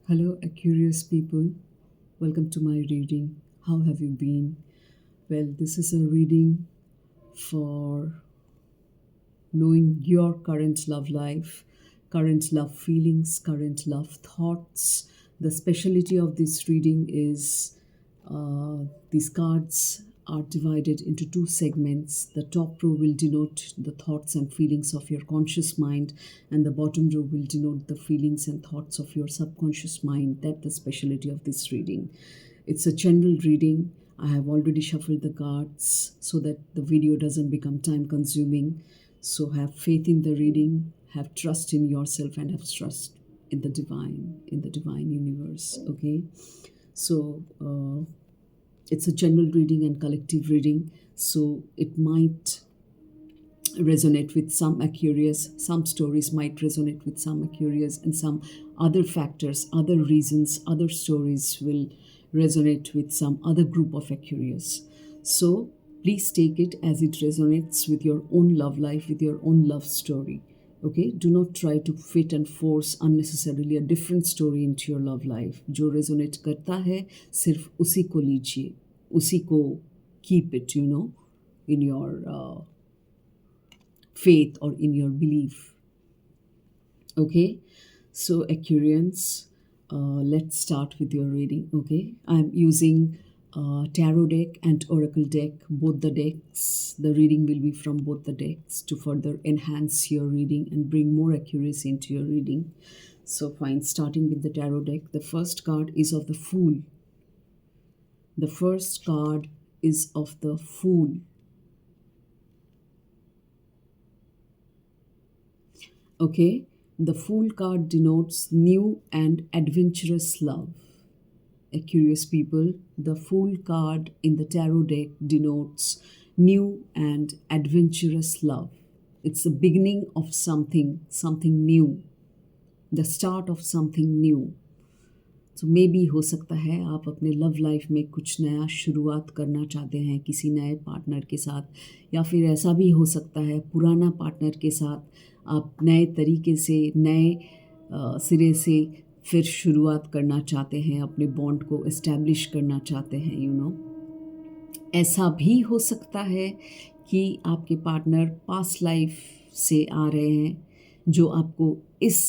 Hello, curious people. Welcome to my reading. How have you been? Well, this is a reading for knowing your current love life, current love feelings, current love thoughts. The specialty of this reading is these cards are divided into two segments. The top row will denote the thoughts and feelings of your conscious mind, and the bottom row will denote the feelings and thoughts of your subconscious mind. That's the specialty of this reading. It's a general reading. I have already shuffled the cards so that the video doesn't become time consuming. So have faith in the reading, have trust in yourself, and have trust in the divine universe. Okay. So it's a general reading and collective reading. So it might resonate with some Aquarius, some stories might resonate with some Aquarius, and some other factors, other reasons, other stories will resonate with some other group of Aquarius. So please take it as it resonates with your own love life, with your own love story. Okay, do not try to fit and force unnecessarily a different story into your love life. जो resonate करता है सिर्फ उसी को लीजिए, उसी को keep it, in your faith or in your belief. Okay, so Aquarians, let's start with your reading. Okay, I'm using tarot deck and oracle deck, both the decks. The reading will be from both the decks to further enhance your reading and bring more accuracy into your reading. So fine, starting with the tarot deck, the first card is of the Fool. The first card is of the Fool. Okay, the Fool card denotes new and adventurous love. Curious people, the Fool card in the tarot deck denotes new and adventurous love. It's the beginning of something new, the start of something new. तो may be हो सकता है आप अपने love life में कुछ नया शुरुआत करना चाहते हैं किसी नए पार्टनर के साथ, या फिर ऐसा भी हो सकता है पुराना पार्टनर के साथ आप नए तरीके से नए सिरे से फिर शुरुआत करना चाहते हैं, अपने बॉन्ड को इस्टेब्लिश करना चाहते हैं. ऐसा भी हो सकता है कि आपके पार्टनर पास्ट लाइफ से आ रहे हैं जो आपको इस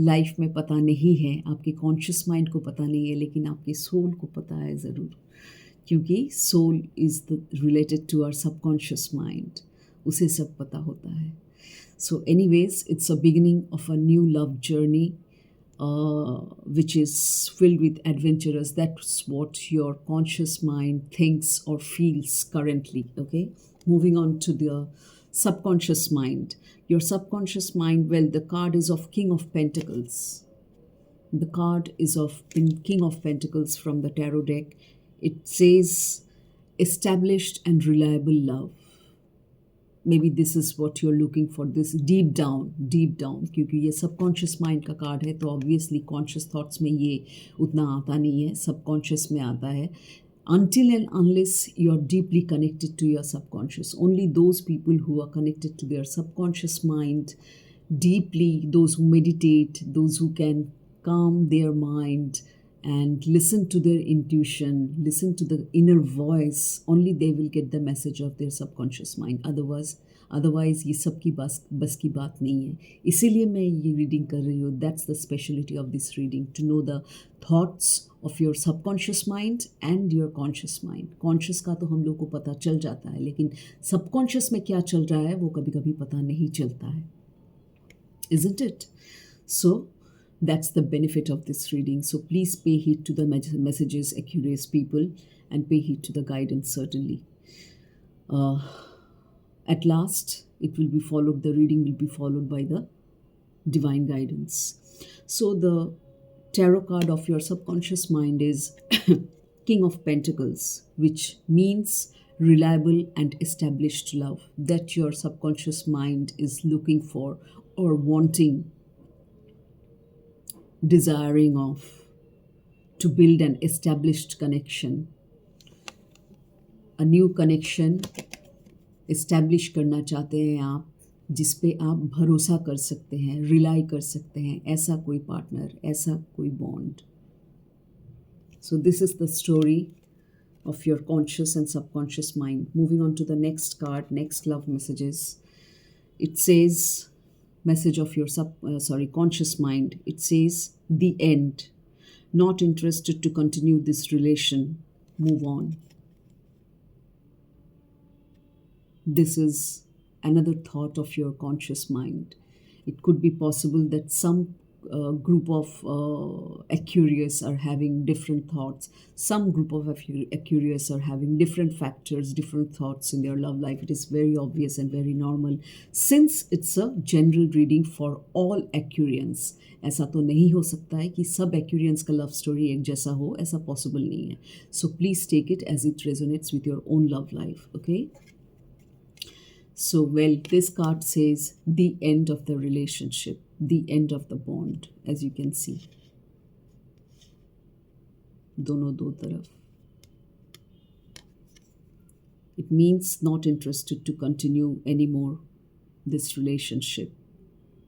लाइफ में पता नहीं है, आपके कॉन्शियस माइंड को पता नहीं है, लेकिन आपके सोल को पता है ज़रूर, क्योंकि soul is the related to our subconscious mind, उसे सब पता होता है. So anyways, it's a beginning of a new love journey which is filled with adventurous. That's what your conscious mind thinks or feels currently. Okay, moving on to the subconscious mind. Your subconscious mind, well, the card is of King of Pentacles. The card is of King of Pentacles from the tarot deck. It says established and reliable love. Maybe this is what you're looking for, this deep down, क्योंकि ये subconscious mind का card है तो obviously conscious thoughts में ये उतना आता नहीं है, सबकॉन्शियस में आता है. Until and unless you're deeply connected to your subconscious, only those people who are connected to their subconscious mind deeply, those who meditate, those who can calm their mind and listen to their intuition, listen to the inner voice, only they will get the message of their subconscious mind. Otherwise ये सबकी बस की बात नहीं है. इसीलिए मैं ये रीडिंग कर रही हूँ. That's the specialty of this reading, to know the thoughts of your subconscious mind and your conscious mind. Conscious का तो हम लोग को पता चल जाता है, लेकिन subconscious में क्या चल रहा है वो कभी कभी पता नहीं चलता है. Isn't it? So that's the benefit of this reading. So please pay heed to the messages, curious people, and pay heed to the guidance, certainly. At last, it will be followed, the reading will be followed by the divine guidance. So the tarot card of your subconscious mind is King of Pentacles, which means reliable and established love that your subconscious mind is looking for or wanting, desiring of, to build an established connection. A new connection establish करना चाहते हैं आप जिस पे आप भरोसा कर सकते हैं, रिलाई कर सकते हैं, ऐसा कोई पार्टनर, ऐसा कोई bond. So this is the story of your conscious and subconscious mind. Moving on to the next card, next love messages. It says, message of your conscious mind. It says, the end. Not interested to continue this relation. Move on. This is another thought of your conscious mind. It could be possible that some group of Aquarius are having different thoughts. Some group of Aquarius are having different factors, different thoughts in their love life. It is very obvious and very normal. Since it's a general reading for all Aquarians, ऐसा तो नहीं हो सकता है कि सब Aquarians का love story एक जैसा हो, ऐसा possible नहीं है. So please take it as it resonates with your own love life, okay? So, well, this card says the end of the relationship, the end of the bond, as you can see. दोनों दो तरफ. It means not interested to continue anymore this relationship.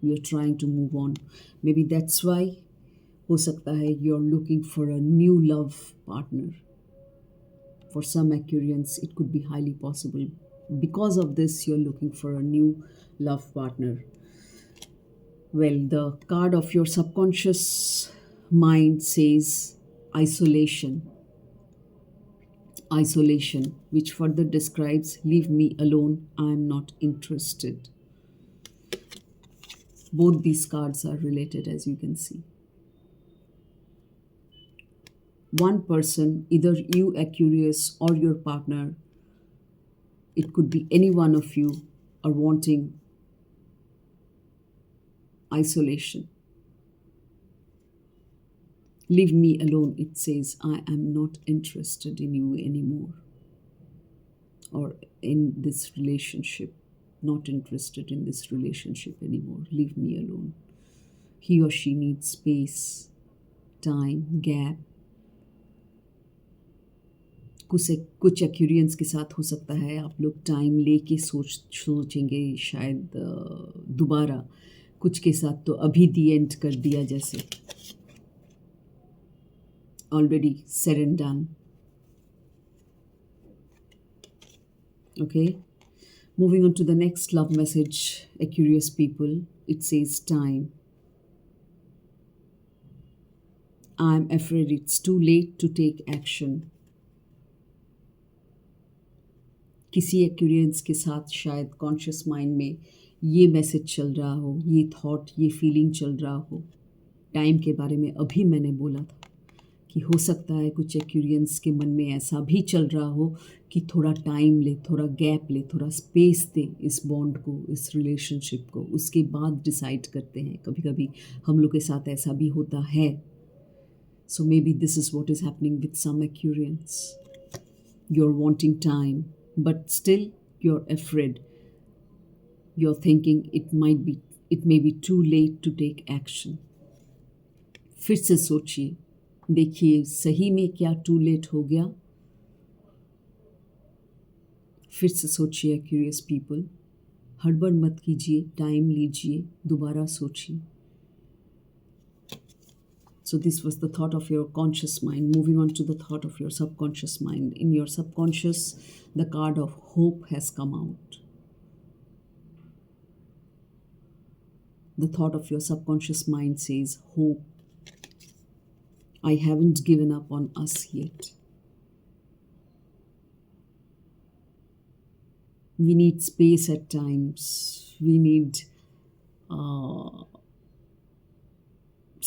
You're trying to move on. Maybe that's why हो सकता है you're looking for a new love partner. For some Aquarians, it could be highly possible. Because of this, you're looking for a new love partner. Well, the card of your subconscious mind says isolation. Isolation, which further describes, leave me alone, I am not interested. Both these cards are related, as you can see. One person, either you Aquarius or your partner, it could be any one of you, are wanting isolation. Leave me alone, it says. I am not interested in you anymore. Or in this relationship. Not interested in this relationship anymore. Leave me alone. He or she needs space, time, gap. कुछ एक्यूरियंस के साथ हो सकता है आप लोग time लेके सोचेंगे शायद दोबारा. कुछ के साथ तो अभी दी एंड कर दिया, जैसे already said and done. Okay, moving on to the next love message, Aquarius people. It says time. I'm afraid it's too late to take action. किसी एक्यूरियंस के साथ शायद कॉन्शियस माइंड में ये मैसेज चल रहा हो, ये थॉट, ये फीलिंग चल रहा हो. टाइम के बारे में अभी मैंने बोला था कि हो सकता है कुछ एक्यूरियंस के मन में ऐसा भी चल रहा हो कि थोड़ा टाइम ले, थोड़ा गैप ले, थोड़ा स्पेस दे इस बॉन्ड को, इस रिलेशनशिप को, उसके बाद डिसाइड करते हैं. कभी कभी हम लोग के साथ ऐसा भी होता है. So maybe this is what is happening with some एक्यूरियंस. You are wanting time, but still you're afraid. You're thinking it may be too late to take action. फिर से सोचिए, देखिए सही में क्या टू लेट हो गया. फिर से सोचिए क्यूरियस पीपल, हड़बड़ मत कीजिए, टाइम लीजिए, दोबारा सोचिए. So this was the thought of your conscious mind. Moving on to the thought of your subconscious mind. In your subconscious, the card of hope has come out. The thought of your subconscious mind says, hope. I haven't given up on us yet. We need space at times. We need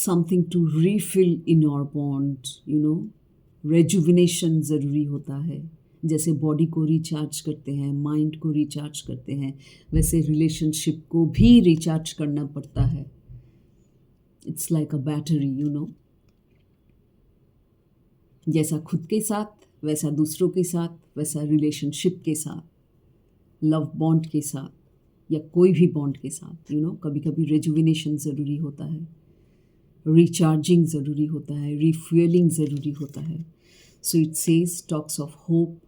something to refill in our bond, rejuvenation ज़रूरी होता है. जैसे body को recharge करते हैं, mind को recharge करते हैं, वैसे रिलेशनशिप को भी रिचार्ज करना पड़ता है. इट्स लाइक अ बैटरी, जैसा खुद के साथ, वैसा दूसरों के साथ, वैसा रिलेशनशिप के साथ, लव बॉन्ड के साथ, या कोई भी बॉन्ड के साथ. कभी कभी रेजुविनेशन ज़रूरी होता है, रिचार्जिंग ज़रूरी होता है, रिफ्यूलिंग ज़रूरी होता है. So it says talks of hope,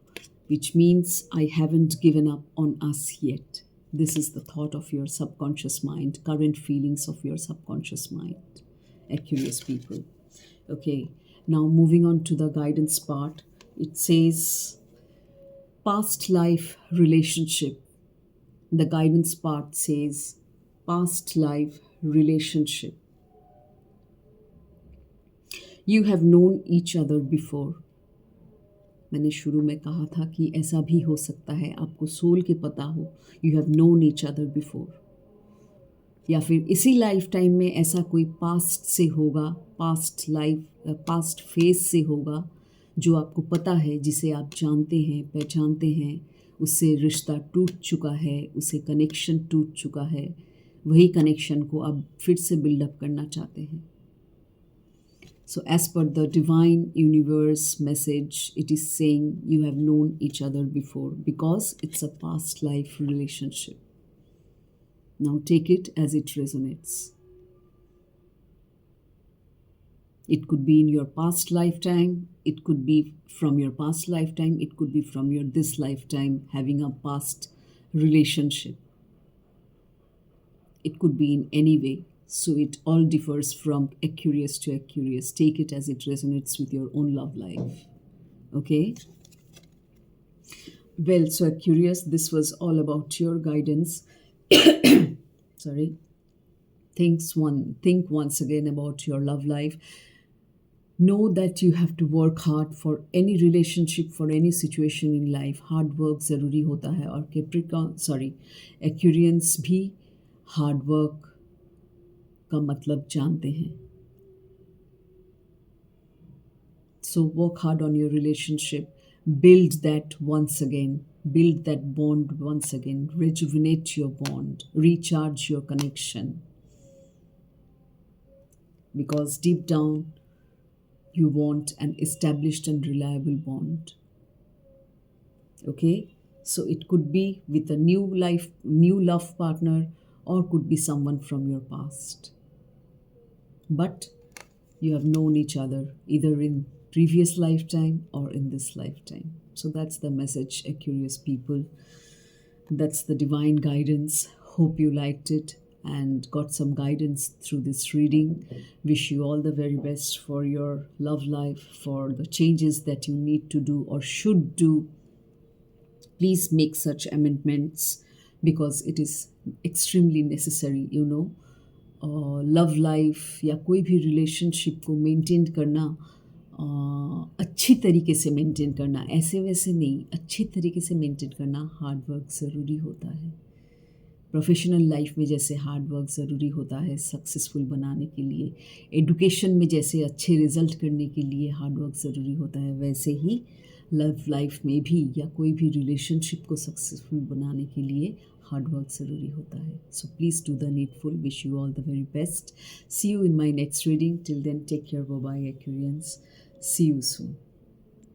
which means I haven't given up on us yet. This is the thought of your subconscious mind, current feelings of your subconscious mind, Aquarius people. Okay, now moving on to the guidance part. It says past life relationship. The guidance part says past life relationship. You have known each other before. मैंने शुरू में कहा था कि ऐसा भी हो सकता है आपको सोल के पता हो, you have known each other before, या फिर इसी लाइफ टाइम में ऐसा कोई पास्ट से होगा, पास्ट फेज से होगा जो आपको पता है, जिसे आप जानते हैं, पहचानते हैं, उससे रिश्ता टूट चुका है, उससे कनेक्शन टूट चुका है, वही कनेक्शन को आप फिर से बिल्डअप करना चाहते हैं. So, as per the divine universe message, it is saying you have known each other before because it's a past life relationship. Now, take it as it resonates. It could be in your past lifetime, it could be from your past lifetime, it could be from your this lifetime having a past relationship. It could be in any way. So it all differs from Aquarius to Aquarius. Take it as it resonates with your own love life. Okay? Well, so Aquarius, this was all about your guidance. Sorry. Think once again about your love life. Know that you have to work hard for any relationship, for any situation in life. Hard work ज़रूरी होता है, और Aquarians भी hard work का मतलब जानते हैं. So work hard on your relationship, build that once again, build that bond once again, rejuvenate your bond, recharge your connection, because deep down you want an established and reliable bond. Okay, so it could be with a new love partner, or could be someone from your past. But you have known each other either in previous lifetime or in this lifetime. So that's the message, Aquarius people. That's the divine guidance. Hope you liked it and got some guidance through this reading. Wish you all the very best for your love life, for the changes that you need to do or should do. Please make such amendments because it is extremely necessary, love life या कोई भी relationship को maintain करना, अच्छी तरीके से maintain करना, ऐसे वैसे नहीं, अच्छी तरीके से मेंटेन करना हार्ड वर्क ज़रूरी होता है. प्रोफेशनल लाइफ में जैसे हार्ड वर्क ज़रूरी होता है सक्सेसफुल बनाने के लिए, एडुकेशन में जैसे अच्छे रिजल्ट करने के लिए हार्ड वर्क ज़रूरी होता है, वैसे ही लव लाइफ में भी या कोई भी रिलेशनशिप को सक्सेसफुल बनाने के लिए हार्ड वर्क ज़रूरी होता है. So please do the needful. Wish you all the very best. See you in my next reading. Till then take care. Bye bye Aquarians. See you soon.